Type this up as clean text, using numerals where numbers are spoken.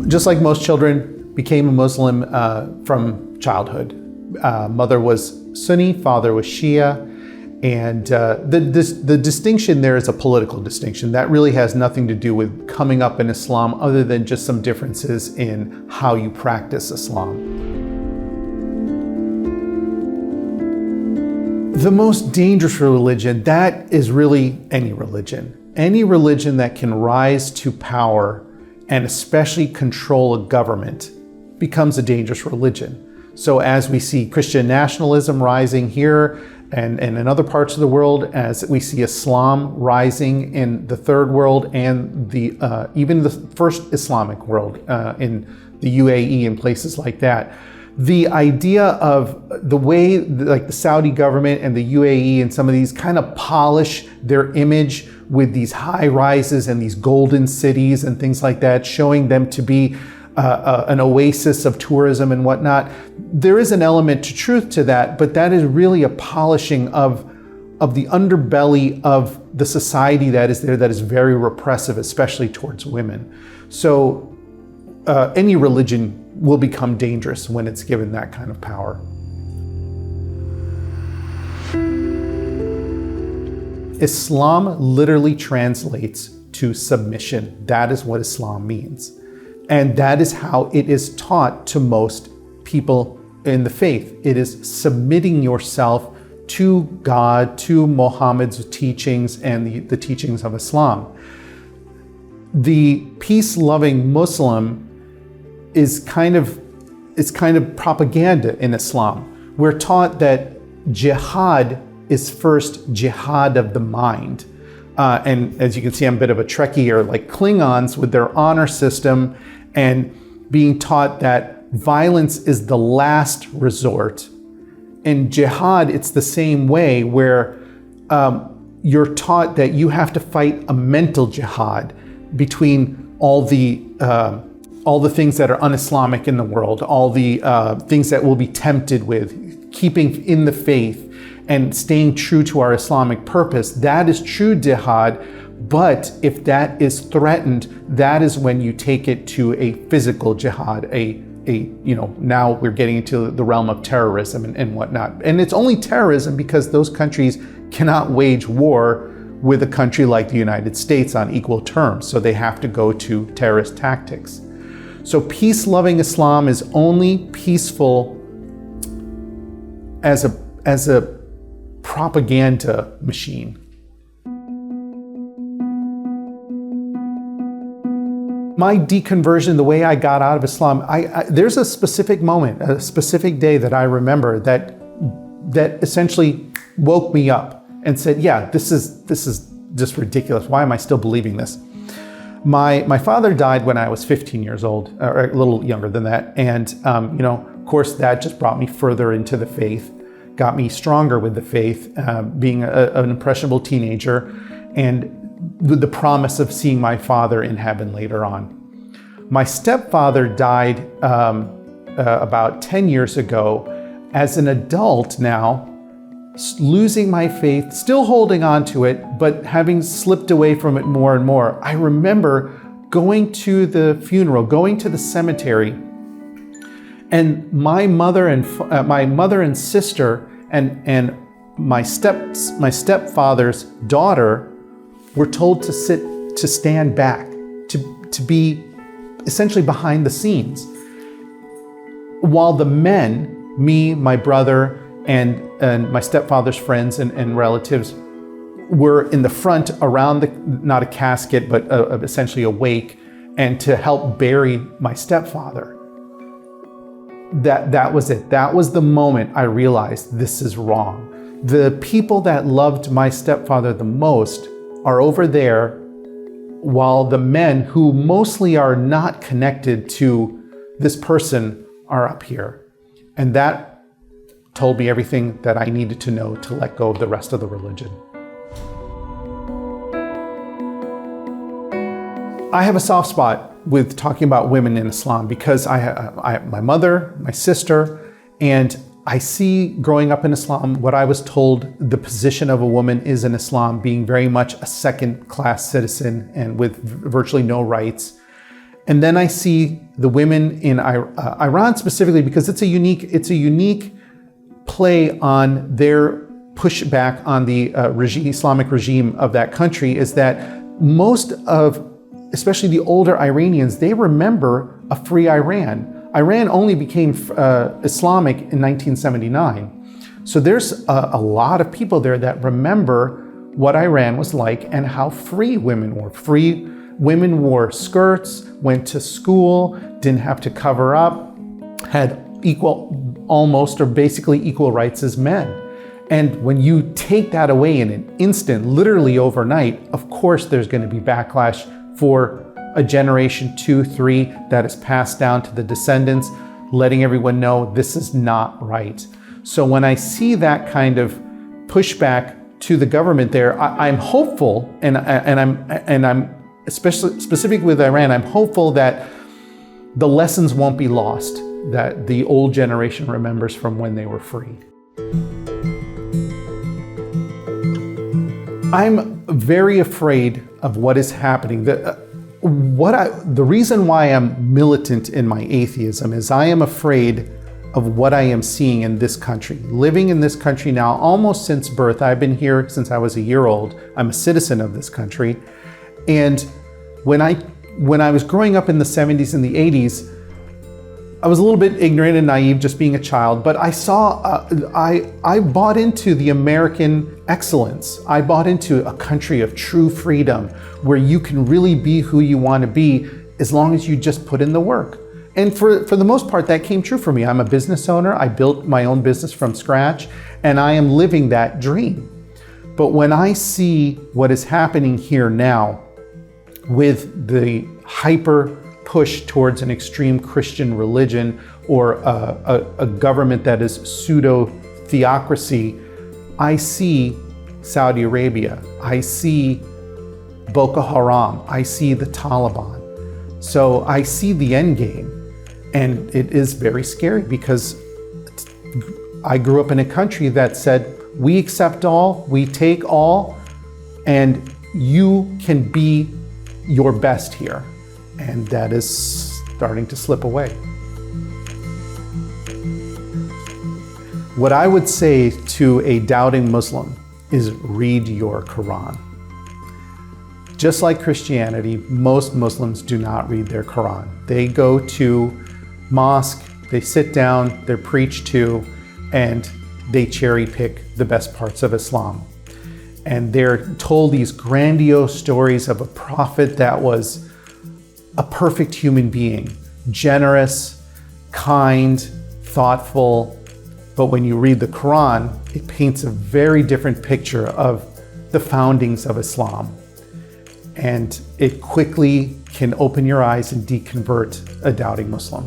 just like most children, became a Muslim from childhood. Mother was Sunni, father was Shia. And the distinction there is a political distinction. That really has nothing to do with coming up in Islam other than just some differences in how you practice Islam. The most dangerous religion, that is really any religion. Any religion that can rise to power and especially control a government becomes a dangerous religion. So as we see Christian nationalism rising here and in other parts of the world, as we see Islam rising in the third world and even the first Islamic world in the UAE and places like that, the idea of the way like the Saudi government and the UAE and some of these kind of polish their image with these high rises and these golden cities and things like that, showing them to be an oasis of tourism and whatnot. There is an element to truth to that, but that is really a polishing of the underbelly of the society that is there that is very repressive, especially towards women. So any religion will become dangerous when it's given that kind of power. Islam literally translates to submission. That is what Islam means. And that is how it is taught to most people in the faith. It is submitting yourself to God, to Muhammad's teachings and the teachings of Islam. The peace-loving Muslim is kind of propaganda in Islam. We're taught that jihad is first jihad of the mind. And as you can see, I'm a bit of a Trekkie, or like Klingons with their honor system, and being taught that violence is the last resort. In jihad, it's the same way, where you're taught that you have to fight a mental jihad between all the things that are un-Islamic in the world, all the things that we'll be tempted with, keeping in the faith and staying true to our Islamic purpose. That is true jihad. But if that is threatened, that is when you take it to a physical jihad, now we're getting into the realm of terrorism and whatnot. And it's only terrorism because those countries cannot wage war with a country like the United States on equal terms. So they have to go to terrorist tactics. So peace-loving Islam is only peaceful as a propaganda machine. My deconversion, the way I got out of Islam, there's a specific moment, a specific day that I remember that essentially woke me up and said, yeah, this is just ridiculous. Why am I still believing this? My father died when I was 15 years old, or a little younger than that. And, of course, that just brought me further into the faith, got me stronger with the faith, being an impressionable teenager, and with the promise of seeing my father in heaven later on. My stepfather died about 10 years ago. As an adult now, losing my faith, still holding on to it, but having slipped away from it more and more. I remember going to the funeral, going to the cemetery, and my mother and sister and my stepfather's daughter were told to stand back, to be essentially behind the scenes, while the men, me, my brother, and my stepfather's friends and relatives were in the front around not a casket, but essentially a wake, and to help bury my stepfather. That was it. That was the moment I realized this is wrong. The people that loved my stepfather the most are over there, while the men who mostly are not connected to this person are up here. And that told me everything that I needed to know to let go of the rest of the religion. I have a soft spot with talking about women in Islam because I my mother, my sister, and I see growing up in Islam what I was told the position of a woman is in Islam, being very much a second-class citizen and with virtually no rights. And then I see the women in Iran specifically, because it's a unique play on their pushback on the Islamic regime of that country, is that most of, especially the older Iranians, they remember a free Iran. Iran only became Islamic in 1979. So there's a lot of people there that remember what Iran was like and how free women were. Free women wore skirts, went to school, didn't have to cover up, had almost or basically equal rights as men. And when you take that away in an instant, literally overnight, of course there's going to be backlash for a generation 2, 3 that is passed down to the descendants, letting everyone know this is not right. So when I see that kind of pushback to the government there, I'm hopeful, and I'm especially specific with Iran, I'm hopeful that the lessons won't be lost that the old generation remembers from when they were free. I'm very afraid of what is happening. The reason why I'm militant in my atheism is I am afraid of what I am seeing in this country. Living in this country now almost since birth. I've been here since I was a year old. I'm a citizen of this country. And when I was growing up in the 70s and the 80s, I was a little bit ignorant and naive just being a child, but I saw, I bought into the American excellence. I bought into a country of true freedom where you can really be who you want to be as long as you just put in the work. And for the most part, that came true for me. I'm a business owner. I built my own business from scratch, and I am living that dream. But when I see what is happening here now with the hyper push towards an extreme Christian religion or a government that is pseudo-theocracy, I see Saudi Arabia, I see Boko Haram, I see the Taliban. So I see the end game, and it is very scary because I grew up in a country that said, we accept all, we take all, and you can be your best here. And that is starting to slip away. What I would say to a doubting Muslim is read your Quran. Just like Christianity, most Muslims do not read their Quran. They go to mosque, they sit down, they're preached to, and they cherry pick the best parts of Islam. And they're told these grandiose stories of a prophet that was a perfect human being, generous, kind, thoughtful. But when you read the Quran, it paints a very different picture of the foundings of Islam. And it quickly can open your eyes and deconvert a doubting Muslim.